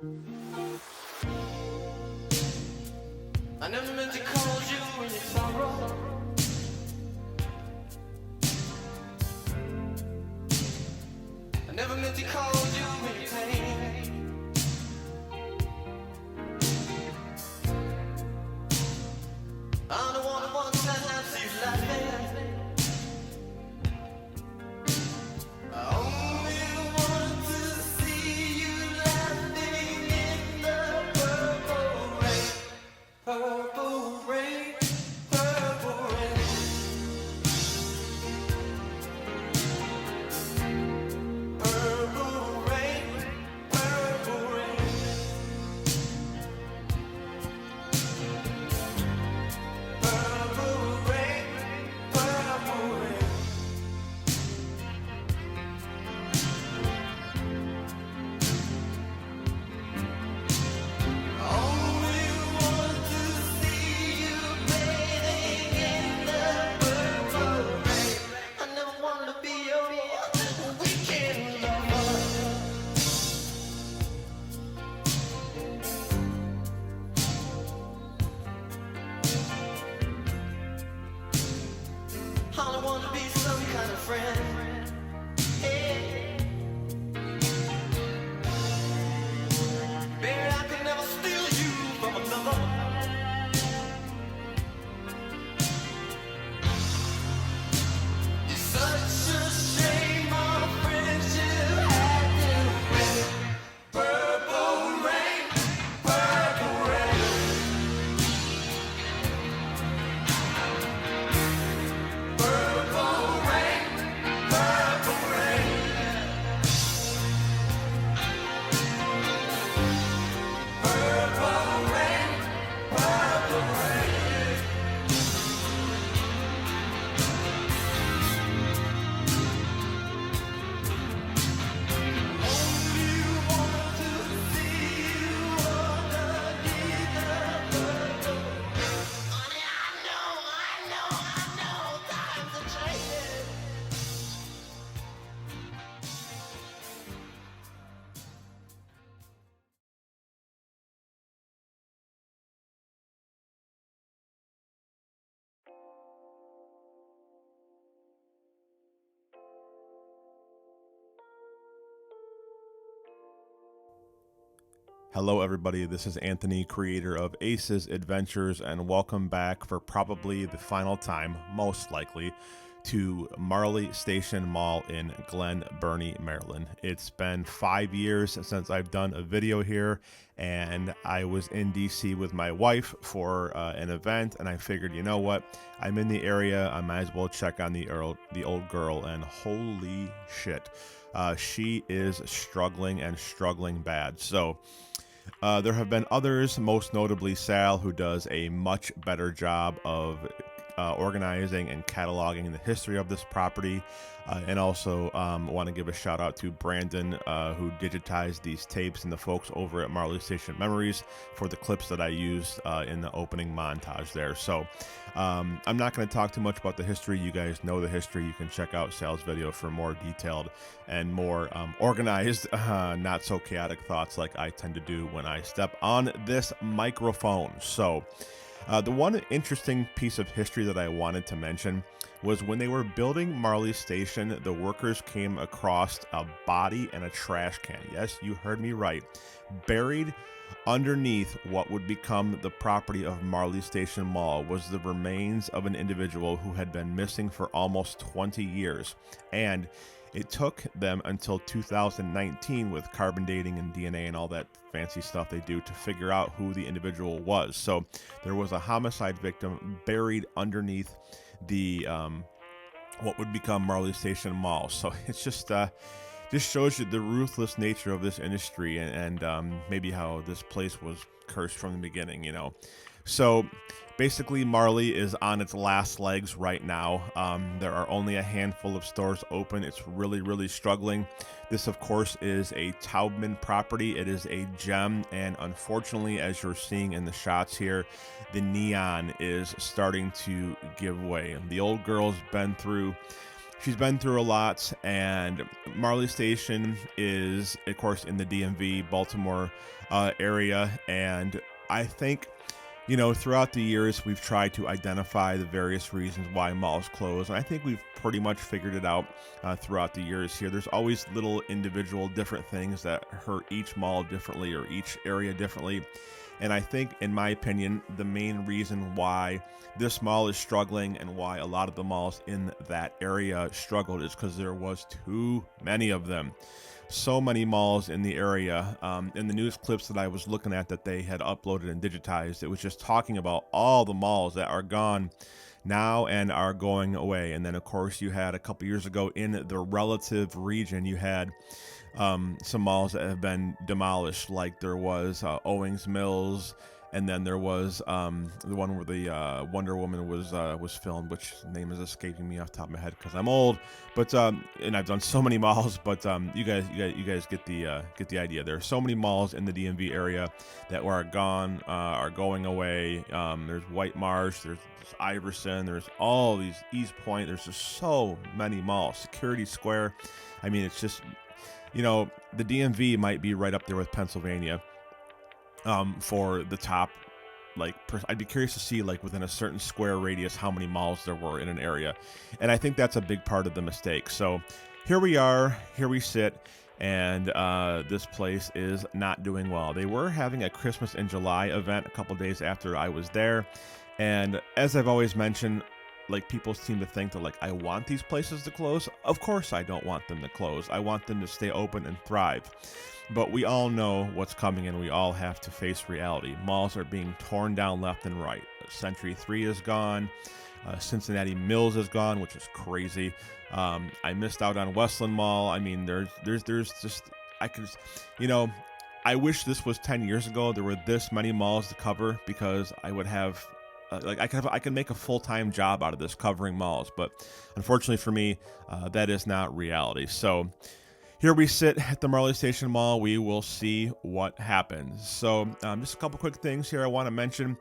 I never meant to call you in your sorrow. I never meant to call you in your pain. I'm the one who wants to have you laughing. I only want to see you laughing in the purple rain. Purple rain, purple rain. Purple rain, purple rain. Purple rain, purple rain. Only want to see you bathing in the purple rain. I never wanted to be your weekend lover. I don't want to be some kind of friend. Hey. Baby, I could never steal you from another. It's such a shame our friendship had to end. Purple rain, purple rain. Purple rain, purple rain. Purple rain, purple rain. Only want to see you underneath the purple. Honey, I know, times are changing. Hello, everybody. This is Anthony, creator of Ace's Adventures, and welcome back for probably the final time, most likely, to Marley Station Mall in Glen Burnie, Maryland. It's been 5 years since I've done a video here, and I was in DC with my wife for an event, and I figured, you know what? I'm in the area. I might as well check on the old girl, and holy shit, she is struggling and struggling bad. So there have been others, most notably Sal, who does a much better job of organizing and cataloging the history of this property. And also want to give a shout out to Brandon, who digitized these tapes, and the folks over at Marley Station Memories for the clips that I used in the opening montage there. So I'm not going to talk too much about the history. You guys know the history. You can check out Sal's video for more detailed and more organized, not so chaotic thoughts like I tend to do when I step on this microphone. So the one interesting piece of history that I wanted to mention was when they were building Marley Station, the workers came across a body and a trash can. Yes, you heard me right. Buried underneath what would become the property of Marley Station Mall was the remains of an individual who had been missing for almost 20 years. And it took them until 2019 with carbon dating and DNA and all that fancy stuff they do to figure out who the individual was. So there was a homicide victim buried underneath the what would become Marley Station Mall. So it's just shows you the ruthless nature of this industry, and maybe how this place was cursed from the beginning, you know. So basically, Marley is on its last legs right now. There are only a handful of stores open. It's really, really struggling. This, of course, is a Taubman property. It is a gem, and unfortunately, as you're seeing in the shots here, the neon is starting to give way. The old girl's been through she's been through a lot, and Marley Station is, of course, in the DMV, Baltimore area, and I think, you know, throughout the years, we've tried to identify the various reasons why malls close, and I think we've pretty much figured it out throughout the years here. There's always little individual different things that hurt each mall differently or each area differently, and I think, in my opinion, the main reason why this mall is struggling and why a lot of the malls in that area struggled is because there was too many of them. So many malls in the area. In the news clips that I was looking at that they had uploaded and digitized, it was just talking about all the malls that are gone now and are going away. And then, of course, you had a couple years ago in the relative region, you had some malls that have been demolished, like there was Owings Mills, and then there was the one where the Wonder Woman was filmed, which name is escaping me off the top of my head because I'm old. But and I've done so many malls, but you guys get the idea. There are so many malls in the DMV area that are gone, are going away. There's White Marsh, there's Iverson, there's all these East Point. There's just so many malls. Security Square. I mean, it's just, you know, the DMV might be right up there with Pennsylvania. For the top, like, I'd be curious to see, like, within a certain square radius, how many malls there were in an area. And I think that's a big part of the mistake. So here we are, here we sit, and this place is not doing well. They were having a Christmas in July event a couple days after I was there. And as I've always mentioned, like, people seem to think that, like, I want these places to close. Of course I don't want them to close. I want them to stay open and thrive. But we all know what's coming, and we all have to face reality. Malls are being torn down left and right. Century 3 is gone. Cincinnati Mills is gone, which is crazy. I missed out on Westland Mall. I mean, there's just, I could, you know, I wish this was 10 years ago. There were this many malls to cover, because I would have, I could make a full-time job out of this, covering malls. But unfortunately for me, that is not reality. So here we sit at the Marley Station Mall. We will see what happens. So just a couple quick things here I want to mention.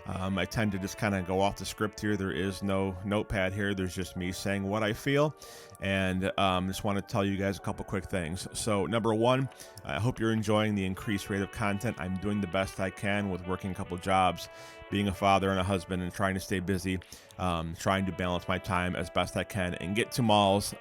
I tend to just kind of go off the script here. There is no notepad here. There's just me saying what I feel. And just want to tell you guys a couple quick things. So number one, I hope you're enjoying the increased rate of content. I'm doing the best I can with working a couple jobs, being a father and a husband, and trying to stay busy, trying to balance my time as best I can and get to malls.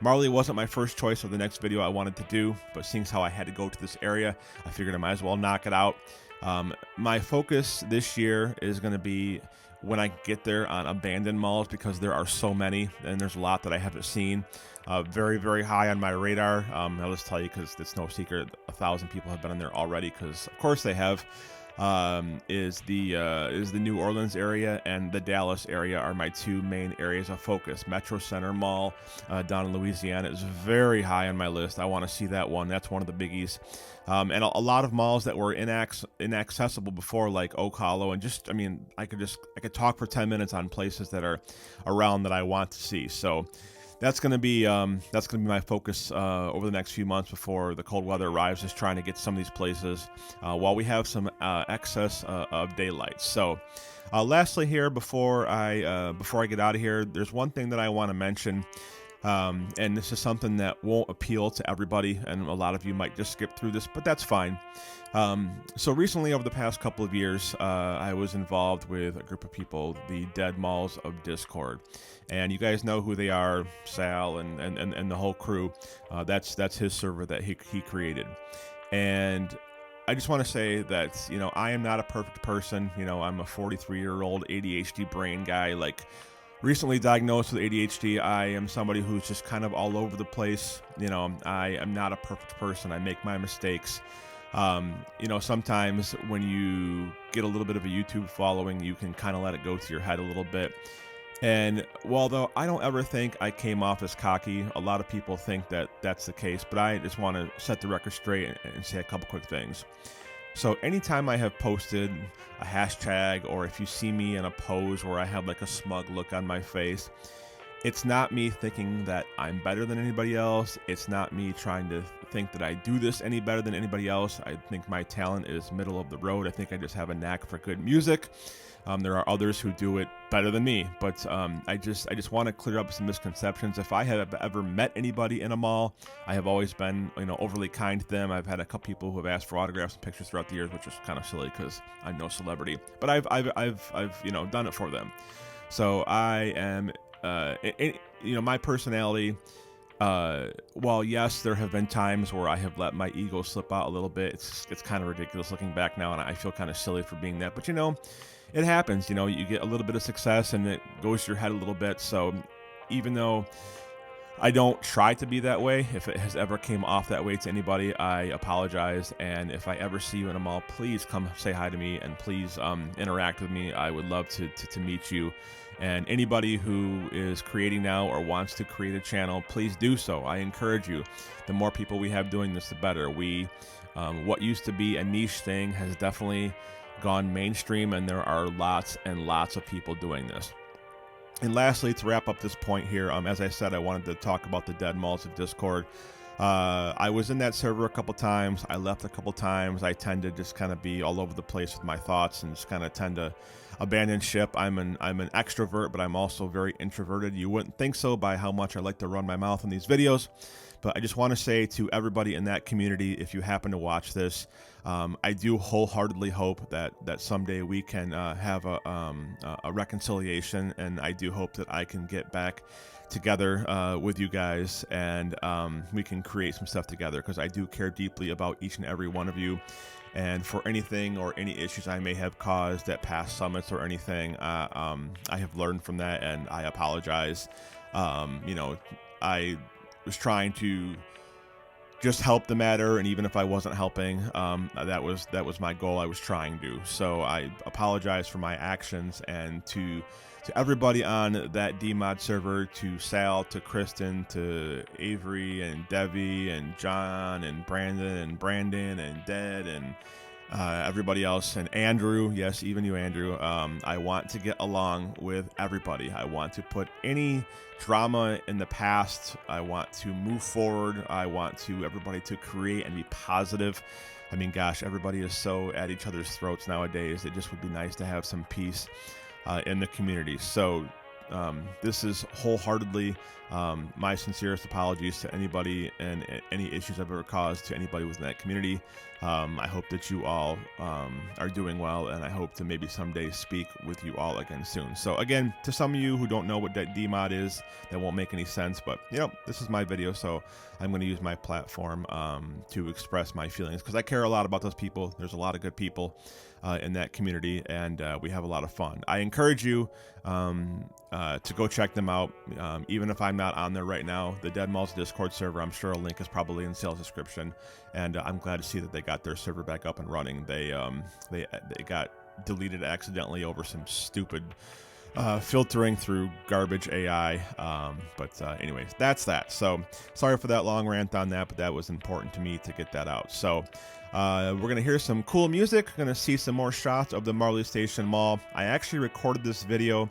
Marley wasn't my first choice of the next video I wanted to do, but seeing how I had to go to this area, I figured I might as well knock it out. My focus this year is going to be, when I get there, on abandoned malls, because there are so many, and there's a lot that I haven't seen. Very, very high on my radar. I'll just tell you, because it's no secret, 1,000 people have been in there already, because of course they have. Is the New Orleans area and the Dallas area are my two main areas of focus. Metro Center Mall down in Louisiana is very high on my list. I want to see that one. That's one of the biggies. And a lot of malls that were inaccessible before, like Oak Hollow, and just, I mean, I could talk for 10 minutes on places that are around that I want to see. So that's gonna be my focus over the next few months before the cold weather arrives, is trying to get some of these places while we have some excess of daylight. So lastly here, before I get out of here, there's one thing that I want to mention. And this is something that won't appeal to everybody, and a lot of you might just skip through this, but that's fine. So recently, over the past couple of years, I was involved with a group of people, the Dead Malls of Discord. And you guys know who they are, Sal and the whole crew. That's his server that he created. And I just want to say that, you know, I am not a perfect person. You know, I'm a 43-year-old ADHD brain guy, like, recently diagnosed with ADHD. I am somebody who's just kind of all over the place. You know, I am not a perfect person. I make my mistakes. You know, sometimes when you get a little bit of a YouTube following, you can kind of let it go to your head a little bit. And while though I don't ever think I came off as cocky, a lot of people think that that's the case, but I just want to set the record straight and say a couple quick things. So anytime I have posted a hashtag, or if you see me in a pose where I have like a smug look on my face, It's not me thinking that I'm better than anybody else. It's not me trying to think that I do this any better than anybody else. I think my talent is middle of the road. I think I just have a knack for good music. There are others who do it better than me, but I just want to clear up some misconceptions. If I have ever met anybody in a mall, I have always been overly kind to them. I've had a couple people who have asked for autographs and pictures throughout the years, which is kind of silly because I'm no celebrity. But I've done it for them. So I am, my personality. While yes, there have been times where I have let my ego slip out a little bit. It's kind of ridiculous looking back now, and I feel kind of silly for being that. But it happens. You get a little bit of success, and it goes to your head a little bit. So even though I don't try to be that way, if it has ever came off that way to anybody, I apologize. And if I ever see you in a mall, please come say hi to me and please interact with me. I would love to meet you. And anybody who is creating now or wants to create a channel, please do so. I encourage you. The more people we have doing this, the better. What used to be a niche thing has definitely gone mainstream, and there are lots and lots of people doing this. And lastly, to wrap up this point here, as I said, I wanted to talk about the Dead Malls of Discord. I was in that server a couple times. I left a couple times. I tend to just kind of be all over the place with my thoughts and just kind of tend to abandon ship. I'm an extrovert, but I'm also very introverted. You wouldn't think so by how much I like to run my mouth in these videos. But I just want to say to everybody in that community, if you happen to watch this, I do wholeheartedly hope that someday we can have a reconciliation, and I do hope that I can get back together with you guys, and we can create some stuff together, because I do care deeply about each and every one of you. And for anything or any issues I may have caused at past summits or anything, I have learned from that, and I apologize. I was trying to just help the matter, and even if I wasn't helping, that was my goal. I was trying to. So I apologize for my actions, and to everybody on that DMod server, to Sal, to Kristen, to Avery and Debbie and John and Brandon and Ded and everybody else, and Andrew, yes, even you, Andrew. I want to get along with everybody. I want to put any drama in the past. I want to move forward. I want everybody to create and be positive. I mean, gosh, everybody is so at each other's throats nowadays. It just would be nice to have some peace in the community. So this is wholeheartedly my sincerest apologies to anybody and any issues I've ever caused to anybody within that community. I hope that you all are doing well, and I hope to maybe someday speak with you all again soon. So again, to some of you who don't know what that DMod is, that won't make any sense, but this is my video, so I'm going to use my platform to express my feelings, because I care a lot about those people. There's a lot of good people in that community, and we have a lot of fun. I encourage you to go check them out, even if I'm not on there right now. The Dead Malls Discord server, I'm sure a link is probably in sales description, and I'm glad to see that they got their server back up and running. They got deleted accidentally over some stupid filtering through garbage AI. Anyways, that's that. So sorry for that long rant on that, but that was important to me to get that out. So we're going to hear some cool music. We're going to see some more shots of the Marley Station Mall. I actually recorded this video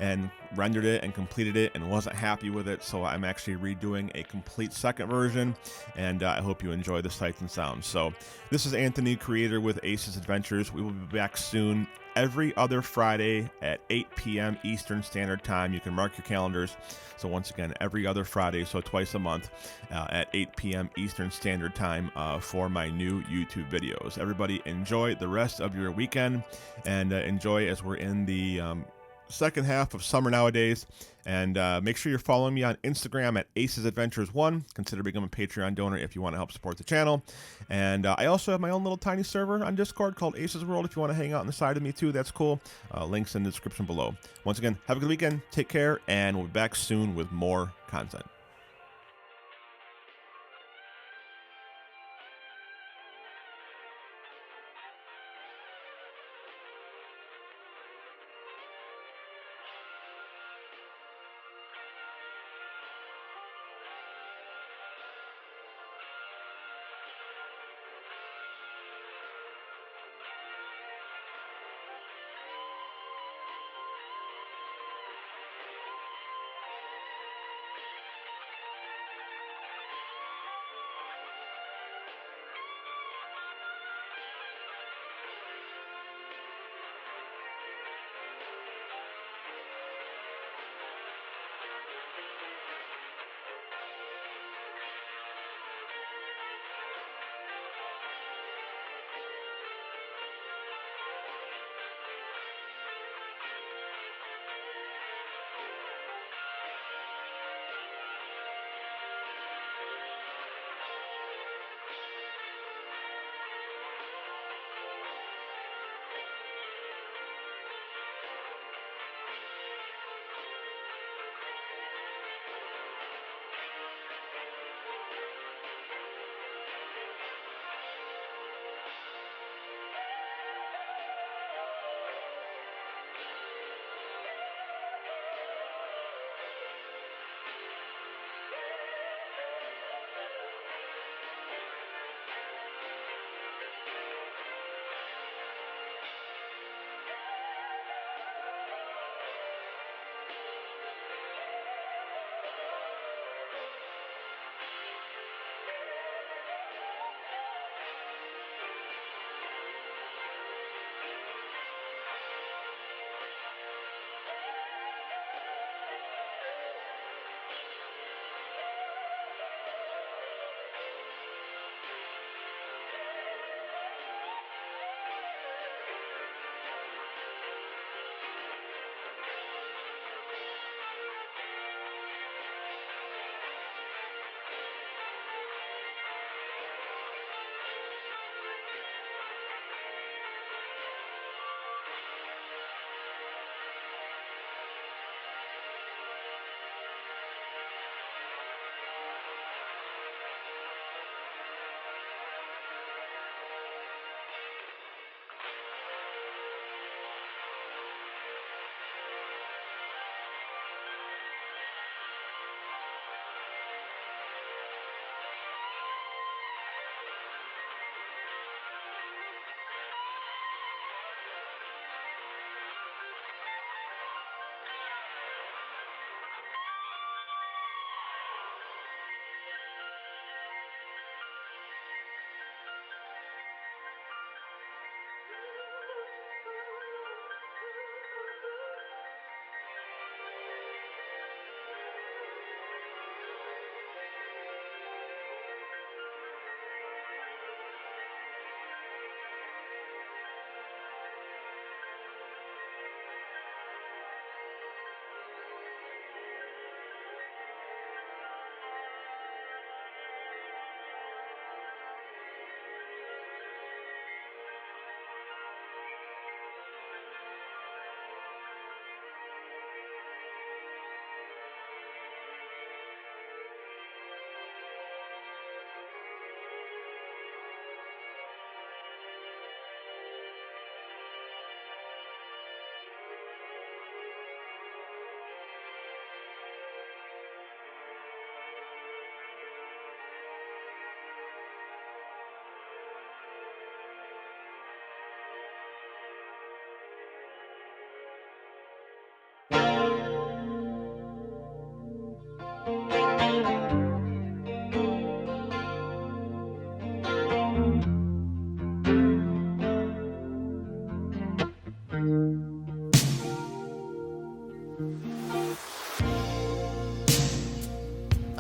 and rendered it and completed it and wasn't happy with it, so I'm actually redoing a complete second version, and I hope you enjoy the sights and sounds. So this is Anthony, creator with Aces Adventures. We will be back soon, every other Friday at 8 p.m. Eastern Standard Time. You can mark your calendars. So once again, every other Friday, so twice a month at 8 p.m. Eastern Standard Time for my new YouTube videos. Everybody enjoy the rest of your weekend, and enjoy as we're in the second half of summer nowadays. And make sure you're following me on Instagram at Aces Adventures 1. Consider becoming a Patreon donor if you want to help support the channel. And I also have my own little tiny server on Discord called Aces World. If you want to hang out on the side of me too, that's cool. Links in the description below. Once again, have a good weekend. Take care, and we'll be back soon with more content.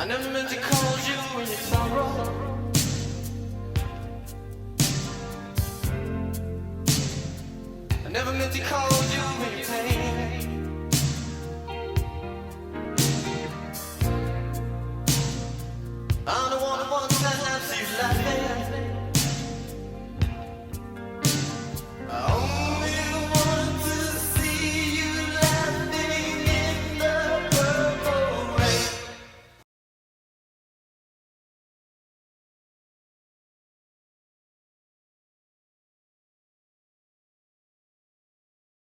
never meant to cause you any sorrow. I never meant to cause you any